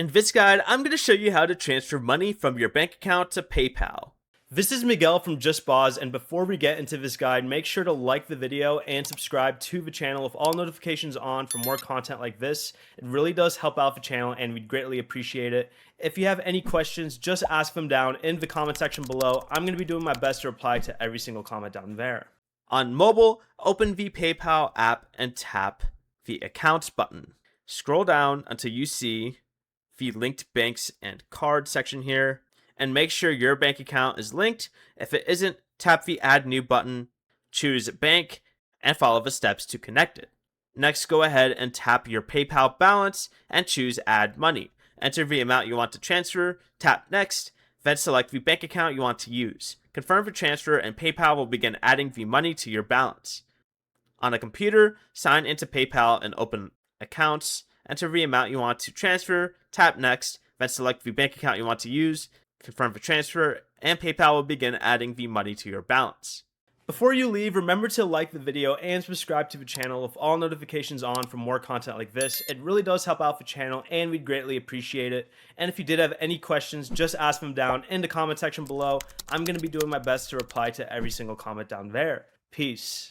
In this guide, I'm going to show you how to transfer money from your bank account to PayPal. This is Miguel from JustBoz, and before we get into this guide, make sure to like the video and subscribe to the channel with all notifications on for more content like this. It really does help out the channel and we'd greatly appreciate it. If you have any questions, just ask them down in the comment section below. I'm going to be doing my best to reply to every single comment down there. On mobile, open the PayPal app and tap the Accounts button. Scroll down until you see the linked banks and card section here, and make sure your bank account is linked. If it isn't, tap the Add New button, choose Bank, and follow the steps to connect it. Next, go ahead and tap your PayPal balance and choose Add Money. Enter the amount you want to transfer, tap Next, then select the bank account you want to use. Confirm the transfer and PayPal will begin adding the money to your balance. On a computer, sign into PayPal and open Accounts. Enter the amount you want to transfer, tap Next, then select the bank account you want to use, confirm the transfer, and PayPal will begin adding the money to your balance. Before you leave, remember to like the video and subscribe to the channel with all notifications on for more content like this. It really does help out the channel and we'd greatly appreciate it. And if you did have any questions, just ask them down in the comment section below. I'm going to be doing my best to reply to every single comment down there. Peace.